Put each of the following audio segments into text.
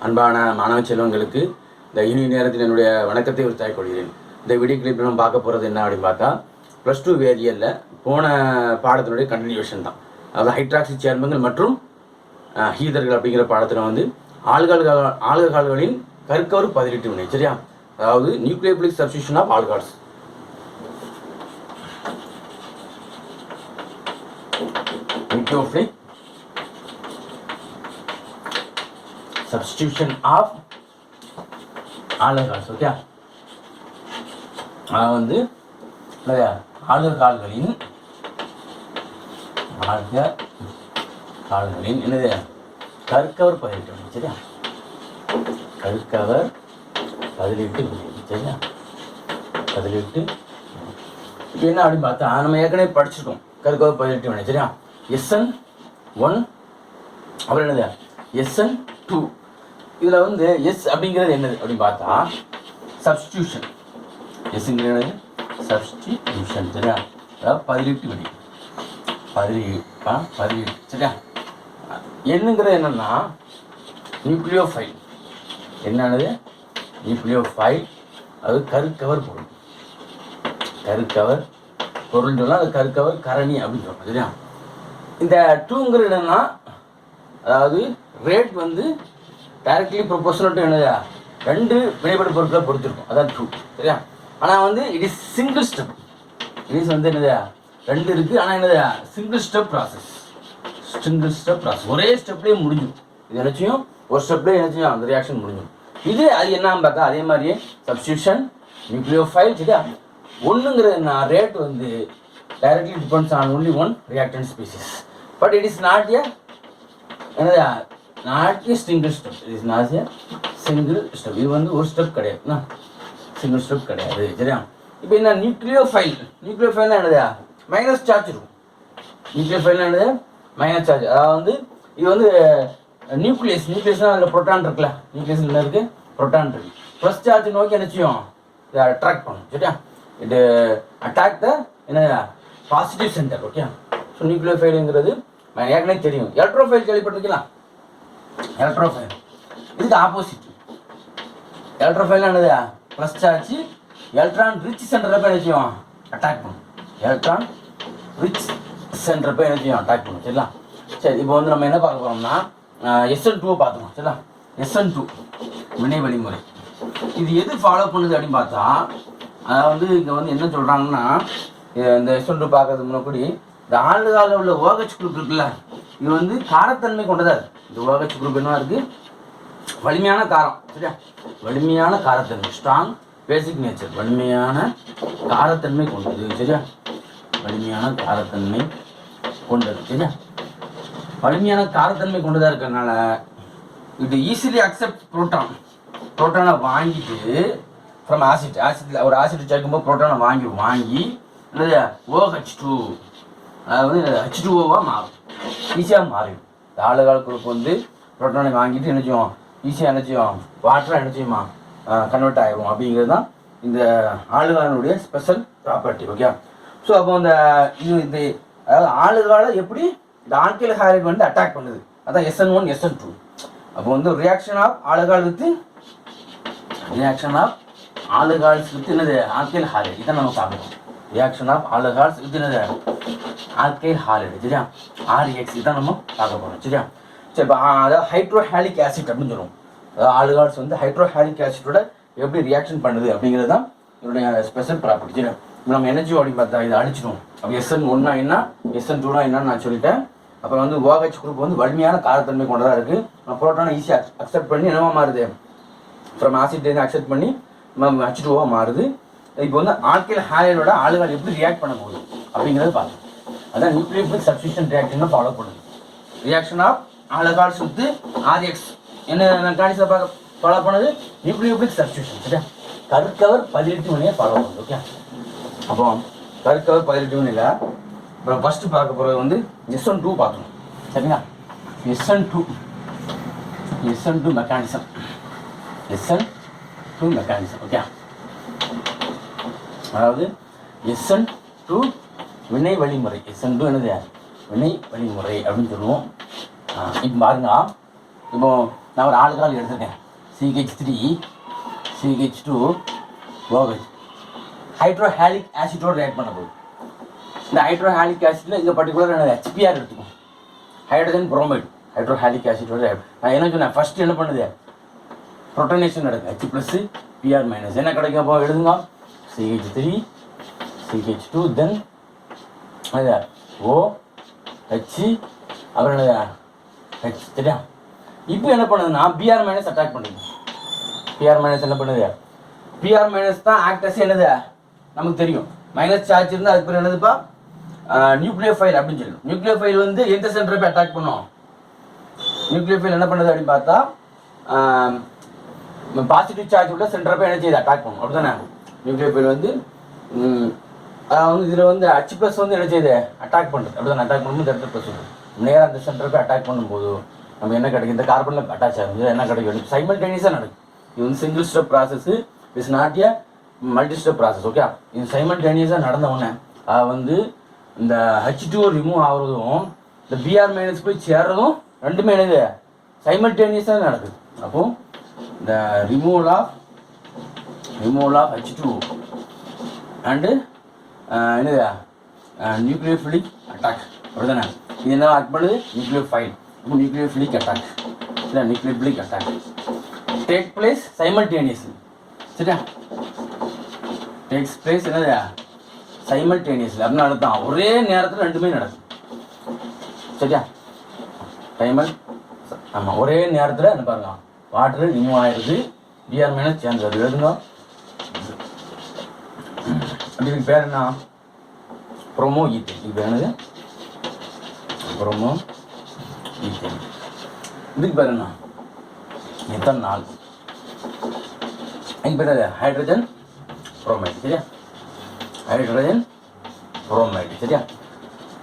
அன்பான மாணவ செல்வங்களுக்கு இந்த இனி நேரத்தில் என்னுடைய வணக்கத்தை உரித்தாய் கொள்கிறேன். இந்த வீடியோ கிளிப்பில் நம்ம பார்க்க போகிறது என்ன அப்படின்னு பார்த்தா, +2 வேதியியலில் போன பாடத்தினுடைய கண்டினியூஷன் தான். அதாவது ஹைட்ராக்சி சேர்மங்கள் மற்றும் ஹீதர்கள் அப்படிங்கிற பாடத்தில் வந்து ஆல்கஹால்களின் கருக்கவர் பதிலீட்டு வினை. சரியா? அதாவது நியூக்ளியோபிலிக் சப்ஸ்டிடியூஷன் ஆஃப் ஆல்கஹால்ஸ். நியூக்ளியோபிலிக் substitution of alcohols. ஓகே, அது வந்து ஆல்கஹால்களின் என்னது கருக்கவர் பதிலீட்டு வினை. சரியா? கருக்கவர் பதிலீட்டு வினை. சரியா? பதிலீட்டு இப்போ என்ன அப்படின்னு பார்த்தா, நம்ம ஏற்கனவே படிச்சிருக்கோம் கருக்கவர் பதிலீட்டு வினை. சரியா? SN1 அப்புறம் என்னது SN2. இதில் வந்து எஸ் அப்படிங்கிறது என்னது அப்படின்னு பார்த்தா சப்ஸ்டியூஷன். எஸ்ங்கிறது சப்ஸ்டியூஷன். சரியா? அதாவது பதிலீட்டு வினை. பதிலீட்டு. சரியா? என்னங்கிறது என்னன்னா நியூக்ளியோஃபைல். என்னது நியூக்ளியோஃபைல்? அது கருக்கவர் பொருள். கருக்கவர் பொருள்னு சொன்னால் அது கருக்கவர் கரணி அப்படின்னு சொல்லுவோம். சரியா? இந்த 2ங்கிறது என்னன்னா, அதாவது ரேட் வந்து டைரக்ட்லி ப்ரொபோஷனல் டு என்னது ரெண்டு வினைபடு பொருட்களை பொறுத்திருக்கும். அதான் 2. சரியா? ஆனால் வந்து it is single step. It is வந்து என்னது ரெண்டு இருக்குது, ஆனால் என்னது single step process. Single step process ஒரே ஸ்டெப்லேயே முடிஞ்சும். இது என்னச்சியும் ஒரு ஸ்டெப்லேயே என்னச்சியும் அந்த ரியாக்ஷன் முடிஞ்சும். இது அது என்னன்னு பார்த்தா அதே மாதிரியே சப்ஸ்டியூஷன் நியூக்ளியோஃபைல். சரியா? ஒன்றுங்கிற ரேட் வந்து directly depends on only one reactant species. But it is not a என்னது not a single step. It is not a single step. இது வந்து ஒரு ஸ்டெப் கிடையாது, சிங்கிள் ஸ்டெப் கிடையாது. சரியா? இப்போ என்ன நியூக்ளியோஃபைல்? நியூக்ளியோஃபைல்னா என்னது மைனஸ் சார்ஜ் இருக்கும். நியூக்ளியோஃபைல்னா என்னது மைனஸ் சார்ஜ். அதாவது வந்து இது வந்து நியூக்ளியஸ்னால் அதில் புரோட்டான் இருக்குல்ல, நியூக்ளியஸ் என்ன இருக்குது புரோட்டான் இருக்குது. ப்ளஸ் சார்ஜ் நோக்கி என்னச்சியும் இதை அட்ராக்ட் பண்ணும். சரியா? இது அட்டாக் த என்ன பாசிட்டிவ் சென்டர். ஓகே, ஸோ நியூக்ளியோஃபைலுங்கிறது ஏற்கனவே தெரியும். எலக்ட்ரோஃபைல் கேள்விப்பட்டிருக்கலாம். எலக்ட்ரோஃபைல் இதுக்கு ஆப்போசிட். எலக்ட்ரோஃபைல் என்னது ப்ளஸ் சார்ஜ் எலக்ட்ரான் ரிச் சென்டரில் போய் நினைச்சியும் அட்டாக் பண்ணும். எலக்ட்ரான் ரிச் சென்டர் போய் நினைச்சியும் அட்டாக் பண்ணும். சரிங்களா? சரி, இப்போ வந்து நம்ம என்ன பார்க்க போகிறோம்னா SN2 பார்த்துக்கோம். சரிங்களா? SN2 வினை வழிமுறை. இது எது ஃபாலோ பண்ணுது அப்படின்னு பார்த்தா, அதாவது வந்து இங்கே வந்து என்ன சொல்கிறாங்கன்னா, இந்த SN2 பார்க்கறதுக்கு முன்னாடி இந்த ஆல்கஹாலில் உள்ள OH குரூப் இருக்குல்ல, இது வந்து காரத்தன்மை கொண்டதாக இருக்குது. இந்த OH குரூப் என்ன இருக்குது வலிமையான காரம். சரியா? வலிமையான காரத்தன்மை, ஸ்ட்ராங் பேசிக் நேச்சர், வலிமையான காரத்தன்மை கொண்டது. சரியா? வலிமையான காரத்தன்மை கொண்டது. சரியா? வலிமையான காரத்தன்மை கொண்டதாக இருக்கிறதுனால இது ஈஸிலி அக்செப்ட் புரோட்டானை வாங்கிட்டு ஃப்ரம் ஆசிட்டில் ஒரு ஆசிட் சேர்க்கும்போது புரோட்டானை வாங்கி என்னது OH2 அதாவது H2Oவாக மாறும். ஈஸியாக மாறிடும். இந்த ஆல்கஹால் குரூப் வந்து புரோட்டானை வாங்கிட்டு என்னச்சுவோம் ஈஸியாக என்னச்சுவோம் வாட்டராக என்னச்சுமா கன்வெர்ட் ஆகிடும். அப்படிங்கிறது தான் இந்த ஆல்கஹாலுடைய ஸ்பெஷல் ப்ராப்பர்ட்டி. ஓகே, ஸோ அப்போ இந்த அதாவது ஆல்கஹாலை எப்படி இந்த ஆல்கைல் ஹைட்ரைட் வந்து அட்டாக் பண்ணுது, அதான் SN1 SN2. அப்போ வந்து ரியாக்ஷன் ஆஃப் ஆல்கஹால் வித் என்னது ஆல்கைல் ஹைட்ரைட். இதான் நம்ம பார்க்கணும். ரியாக்ஷன் ஆஃப் ஆல்கஹால்ஸ் வித் என்னது ஆல்கைல் ஹைட்ரைட். சரியா? RX இதான் நம்ம பார்க்க போகிறோம். சரியா? சரி, இப்போ அதாவது ஹைட்ரோஹாலிக் ஆசிட் அப்படின்னு சொல்லுவோம். அதாவது ஆல்கஹால்ஸ் வந்து ஹைட்ரோஹாலிக் ஆசிட்டோட எப்படி ரியாக்ஷன் பண்ணுது அப்படிங்கிறது தான் இதனுடைய ஸ்பெஷல் ப்ராப்பர்ட்டி. சரியா? இப்போ நம்ம எனர்ஜி அப்படின்னு பார்த்தா இதை அடிச்சிடும். அப்போ SN1 என்ன SN2 என்னன்னு நான் சொல்லிட்டேன். அப்புறம் வந்து OH குரூப் வந்து வலிமையான காரத்தன்மை கொண்டதாக இருக்குது. புரோட்டானை ஈஸியாக அக்செப்ட் பண்ணி என்னவா மாறுது ஃப்ரம் ஆசிட்லேருந்து அக்செப்ட் பண்ணி H2O மாறுது. இப்போ வந்து ஆல்கைல் ஹைட்ரைடோட ஆல்கஹால் எப்படி ரியாக்ட் பண்ண போகுது அப்படிங்கிறத பார்க்கணும். அதான் நியூக்ளியோபிலிக் சப்ஸ்டிடியூஷன் ரியாக்ஷன் ஃபாலோ பண்ணுது. Reaction of alcohols with RX என்ன கான்செப்ட் ஃபாலோ பண்ணுது நியூக்ளியோபிலிக் சப்ஸ்டிடியூஷன். சரியா? கருக்கவர் பதிலீட்டு வினையை ஃபாலோ பண்ணுது. ஓகே, அப்போ கருக்கவர் பதிலீட்டு வினையில் இப்போ ஃபஸ்ட்டு பார்க்க போகிறது வந்து SN2 பார்க்கணும். சரிங்களா? SN2 mechanism. SN2 mechanism. Okay, அதாவது SN2 வினை வழிமுறை. SN2 என்னது வினை வழிமுறை அப்படின்னு சொல்லுவோம். இப்போ பாருங்க, இப்போ நான் ஒரு ஆல்கஹால் எடுத்துருக்கேன், CH3 CH2 OH, ஹைட்ரோஹாலிக் ஆசிட்டோட ரியாக்ட் பண்ண போகுது. இந்த ஹைட்ரோஹாலிக் ஆசிட்டில் இங்கே பர்டிகுலர் HBr எடுத்துக்கும், ஹைட்ரஜன் புரோமைடு ஹைட்ரோஹாலிக் ஆசிட்டோட ரியாக்ட். நான் என்ன சொன்னேன், ஃபஸ்ட்டு என்ன பண்ணுது, புரோட்டனேஷன் நடக்கும், H+Pr- என்ன கிடைக்கும், அப்போ எழுதுங்க, CH3 CH2 தென் OH அப்புறம் என்னது H, சரியா? இப்போ என்ன பண்ணுதுன்னா Br- அட்டாக் பண்ணுது. Pr- என்ன பண்ணுது, Pr- தான் ஆக்டஸ் என்னது நமக்கு தெரியும், மைனஸ் சார்ஜ் இருந்தால் அதுக்கு பேர் என்னதுப்பா, நியூக்ளியோஃபைல் அப்படின்னு சொல்லணும். நியூக்ளியோஃபைல் வந்து எந்த சென்டரை போய் அட்டாக் பண்ணும், நியூக்ளியோஃபைல் என்ன பண்ணுது அப்படின்னு பார்த்தா பாசிட்டிவ் சார்ஜ் உள்ள சென்டரை போய் என்ன செய்யுது, அட்டாக் பண்ணும், அப்படி தானே? நியூக்ளியோஃபைல் வந்து இதில் வந்து H+ வந்து என்ன செய்யுது, அட்டாக் பண்ணுறது, அப்படி தானே? அட்டாக் பண்ணும்போது H+ நேராக அந்த சென்டரை போய் அட்டாக் பண்ணும்போது நம்ம என்ன கிடைக்கும், இந்த கார்பனில் அட்டாச் ஆகும், என்ன கிடைக்கும், சைமல்டேனியஸாக நடக்கும். இது வந்து single step process, it's not a multi step process. Okay, இது சைமல்டேனியஸாக நடந்த உடனே வந்து இந்த H2 ரிமூவ் ஆகுறதும் இந்த Br- போய் சேர்றதும் ரெண்டுமே என்னது சைமல்டேனியஸாக நடக்குது. அப்போ இந்த ரிமூவல் ஆஃப் H2 அண்டு என்னது நியூக்ளியோஃபிலிக் அட்டாக், அப்படிதானே? இது என்ன ஆக்ட் பண்ணுது, நியூக்ளியோஃபைல். இப்போ நியூக்ளியோஃபிலிக் அட்டாக் இல்லை nucleophilic attack take place simultaneously, சரியா? டேக்ஸ் பிளேஸ் என்னது சைமல்டேனியஸ்லி, அப்படின்னு அர்த்தம் ஒரே நேரத்தில் ரெண்டுமே நடக்கும், சரியா? ஆமாம், ஒரே நேரத்தில் என்ன பாருங்க, வாட்டர் ரிமூவ் ஆயிடுது, Br- சேர்ந்துருது, எழுதுங்க. இதுக்கு பேர் என்ன, ப்ரோமோ ஈத்தேன். இது என்னது, ப்ரோமோ ஈத்தேன். இதுக்கு பேர் என்ன, எத்தனால். இதுக்கு பேர் ஹைட்ரஜன் புரோமைடு, சரியா? ஹைட்ரஜன் புரோமைடு, சரியா?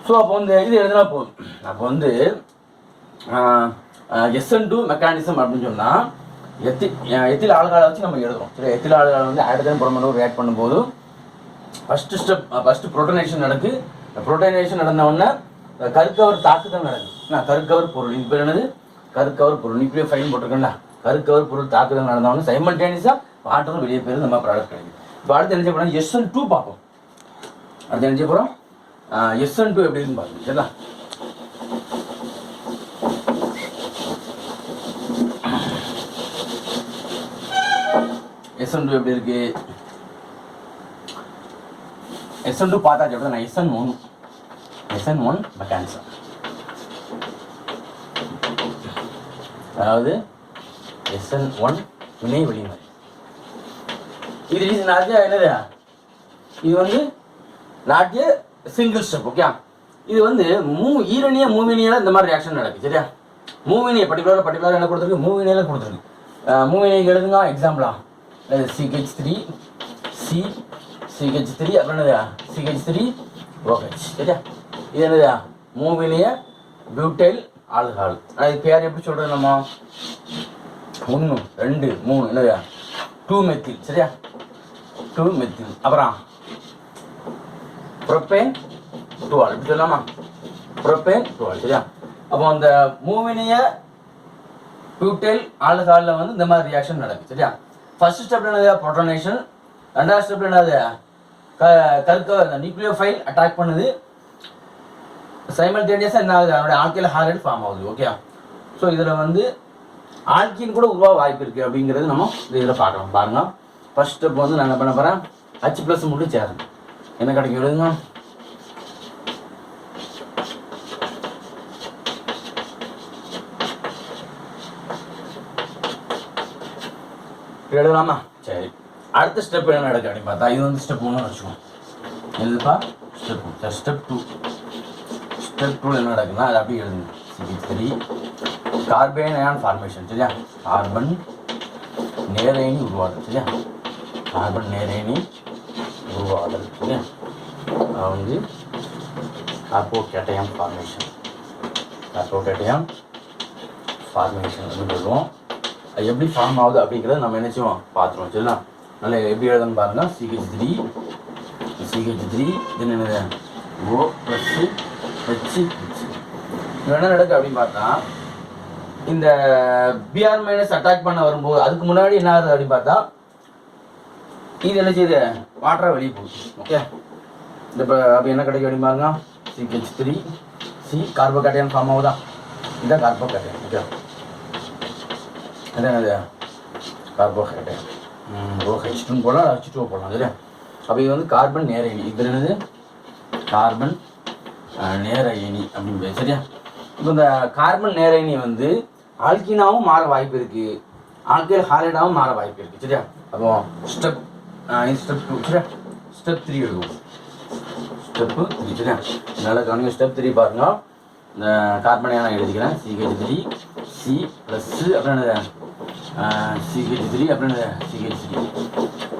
ஸோ அப்போ வந்து இது எழுதினா போதும். அப்போ வந்து SN2 மெக்கானிசம் அப்படின்னு சொன்னால் எத்தில் ஆல்கஹாலை வச்சு நம்ம எழுதுறோம், சரி? எத்தில் ஆல்கஹால் வந்து ஹைட்ரஜன் புரோமைடு ரியாக்ட் பண்ணும்போது ஃபஸ்ட்டு புரோட்டனேஷன் நடக்கு. புரோட்டனேஷன் நடந்தவுடனே கருக்கவர் தாக்குதல் நடக்குது. கருக்கவர் பொருள், இது பேர் என்னது, கருக்கவர் பொருள், நியூக்ளியோஃபைல் போட்டிருக்கேன்ல, கருக்கவர் பொருள் தாக்குதல் நடந்தவொடனே சைமல்டேனியஸாக வாட்டரும் வெளியே போயிருந்து நம்ம ப்ராடக்ட் கிடைக்குது. இப்போ அடுத்து என்ன செய்ய போகிறோம், SN2 பார்ப்போம். அடுத்து என்ன செய்ய போகிறோம், SN2 எப்படி இருக்குன்னு பார்க்கணும், சரிங்களா? SN2 எப்படி இருக்கு, SN2 பார்த்தாச்சு, அப்படி தான் SN1 மெக்கானிசம், அதாவது SN1 வினை வழிமுறை. இது என்னது, இது வந்து not a single step. Okay, இது வந்து மூவினியில் இந்த மாதிரி ரியாக்ஷன் நடக்குது, சரியா? மூவினியை பர்டிகுலர் என்ன கொடுத்துருக்கு, மூவினியில் கொடுத்துருக்கு. மூவினியை எழுதுங்க எக்ஸாம்பிளா, CH3 CH3 அப்புறம் என்னது CH3 OH, சரியா? இது என்னது மூவினிய பியூட்டைல் ஆல்கஹால். இது பேர் எப்படி சொல்கிறது, நம்ம 1 2 3 என்னது 2 மெத்தில், சரியா? 2 மெத்தில். அப்புறம் ப்ரோப்பேன் 12 எப்படி சொல்லலாமா, ப்ரோப்பேன் 12, சரியா? அப்போ அந்த மூவினிய பியூட்டைல் ஆல்கஹாலில் வந்து இந்த மாதிரி ரியாக்ஷன் நடக்குது, சரியா? ஃபர்ஸ்ட் ஸ்டெப் என்னது புரோட்டனேஷன், ரெண்டாவது ஸ்டெப் என்னது கருக்க நியூக்ளியோஃபைல் அட்டாக் பண்ணுது, சைமல்டேனியஸாக என்ன ஆகுது, அதனுடைய ஆல்கைல் ஹாலைடு ஃபார்ம் ஆகுது. ஓகே, ஸோ இதில் வந்து ஆல்கின் கூட உருவாக வாய்ப்பு இருக்குது அப்படிங்கிறது நம்ம இதில் பார்க்கலாம். பாருங்க, ஃபர்ஸ்ட் ஸ்டெப் வந்து நான் என்ன பண்ண போகிறேன், H+ மட்டும் சேரணும், என்ன கிடைக்கும் எழுதுங்க, எழுதலாமா? சரி, அடுத்த ஸ்டெப் என்ன நடக்குது அப்படின்னு பார்த்தா, இது வந்து ஸ்டெப் 1 வச்சுக்கோம், எழுதுப்பா ஸ்டெப் 2. ஸ்டெப் 2 என்ன நடக்குதுன்னா அது அப்படியே எழுதுங்க, CH3 கார்பன் அயான் ஃபார்மேஷன், சரியா? கார்பன் நேரயனி உருவாதல், சரியா? கார்பன் நேரயனி உருவாதல், சரியா? வந்து கார்போகேட்டையான் ஃபார்மேஷன் அப்படின்னு சொல்லுவோம். அது எப்படி ஃபார்ம் ஆகுது அப்படிங்கிறத நம்ம என்ன செய்வோம் பார்த்துருவோம், சரிங்களா? நல்லா எப்படி எழுதுன்னு பாருங்க, CH3 இது என்னது O+H. என்ன நடக்குது அப்படின்னு பார்த்தா இந்த பிஆர் மைனஸ் அட்டாக் பண்ண வரும்போது அதுக்கு முன்னாடி என்ன ஆகுது அப்படின்னு பார்த்தா இது என்ன செய்யுது வாட்டராக வெளியே போகுது. ஓகே, இந்த இப்போ அப்போ என்ன கிடைக்கும் அப்படின்னு பாருங்க, CH3 சி கார்போகேட்டையான் ஃபார்ம் ஆகுதா, இதுதான் கார்போகேட்டையான். ஓகே, அது என்னது கார்போஹைட்ரேட் OH2 போடலாம், H2O போடலாம் சரியா. அப்போ இது வந்து கார்பன் நேர அயனி, இது என்னது கார்பன் நேர அயனி அப்படின்னு சரியா. இப்போ இந்த கார்பன் நேர அயனி வந்து ஆல்கினாவும் மாற வாய்ப்பு இருக்குது, ஆல்கைல் ஹாலைடாவும் மாற வாய்ப்பு இருக்குது சரியா. அப்போ ஸ்டெப் 2 சரியா, ஸ்டெப் 3 எடுக்கும், ஸ்டெப் 3 சரியா. அதனால் கவனிங்க, ஸ்டெப் 3 பாருங்க, இந்த கார்பன் நான் எழுதிக்கிறேன், CH3 C ப்ளஸ் அப்புறம் என்னது CH3 அப்படின்னு CH3.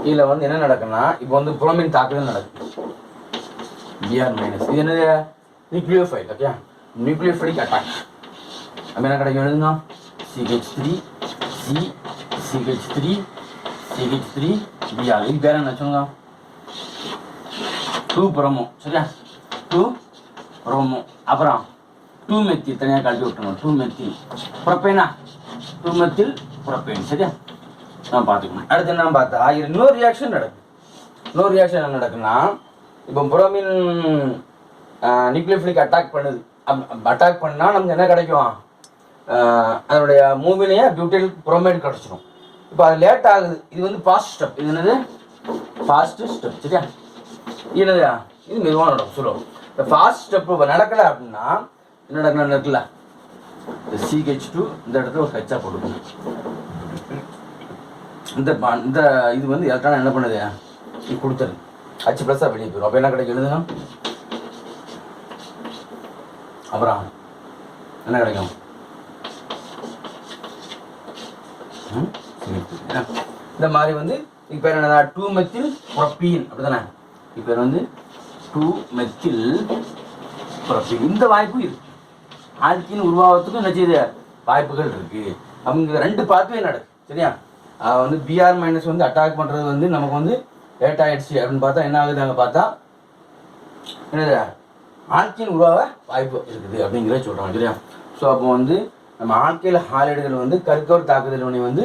இதில் வந்து என்ன நடக்குன்னா இப்போ வந்து புரோமின் தாக்குதல் நடக்குது, பிஆர் மைனஸ். இது என்னது நியூக்ளியோஃபைல். Okay, நியூக்ளியோஃபைலிக் attack. அப்போ என்ன கிடைக்கும் எழுதுங்க, CH3 C CH3 பிஆர். இது பேர் என்ன வச்சுங்க, 2 புரோமோ சரியா, 2 புரோமோ. அப்புறம் 2 மெத்தில் தனியாக கழட்டி விட்டுருங்க, 2 மெத்தில் ப்ரொப்பேனா, 2 மெத்தில் ப்ரொப்பேன் சரியா. நான் பார்த்துக்கணும். அடுத்து என்ன பார்த்தா இன்னொரு ரியாக்ஷன் நடக்குது. இன்னொரு ரியாக்ஷன் என்ன நடக்குன்னா, இப்போ புரோமின் நியூக்ளியோஃபிலிக் அட்டாக் பண்ணுது. அட்டாக் பண்ணால் நமக்கு என்ன கிடைக்கும், அதனுடைய மூவிலேயே பியூட்டைல் புரோமைடு கிடச்சிடும். இப்போ அது லேட் ஆகுது, இது வந்து ஃபாஸ்ட் ஸ்டெப். இது என்னது ஃபாஸ்ட் ஸ்டெப் சரியா. என்னதுயா இது மெதுவாக நடக்கும் சொல்லுவோம். இந்த ஃபாஸ்ட் ஸ்டெப் நடக்கலை அப்படின்னா என்ன நடக்கல, இந்த CH2 இந்த இடத்துல ஒரு ஹெச்சாக போட்டுக்கணும். இந்த இது வந்து எலக்ட்ரான் என்ன பண்ணுது, இது கொடுத்துரு H ப்ளஸ்ஸாக வெளியே போயிடும். அப்போ என்ன கிடைக்கும் எழுதுங்க, அப்புறம் என்ன கிடைக்கும், இந்த மாதிரி வந்து இது பேர் என்னதா 2 மெத்தில் புரோப்பீன் அப்படி தானே. இது பேர் வந்து 2 மெத்தில் புரோப்பீன். இந்த வாய்ப்பு இருக்கு, ஆல்கின் உருவாகிறதுக்கும் என்ன செய்யுது வாய்ப்புகள் இருக்கு. அவங்க 2 பாத்வே நடக்குது சரியா. வந்து பிஆர் மைனஸ் வந்து அட்டாக் பண்ணுறது வந்து நமக்கு வந்து லேட் ஆகிடுச்சு அப்படின்னு பார்த்தா என்ன ஆகுது, அங்கே பார்த்தா என்னது ஆல்கின் உருவாக வாய்ப்பு இருக்குது அப்படிங்கிறத சொல்கிறாங்க சரியா. ஸோ அப்போ வந்து நம்ம ஆல்கைல் ஹாலைடுகள் வந்து கருக்கவர் தாக்குதல் வினை வந்து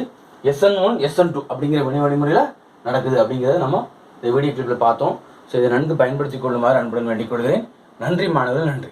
SN1 SN2 அப்படிங்கிற வினை வழிமுறையில் நடக்குது அப்படிங்கிறத நம்ம இந்த வீடியோ கிளிப்பில் பார்த்தோம். ஸோ இதை நன்கு பயன்படுத்தி கொள்ளுமாறு அன்புடன் வேண்டிக் கொள்கிறேன். நன்றி மாணவர்கள், நன்றி.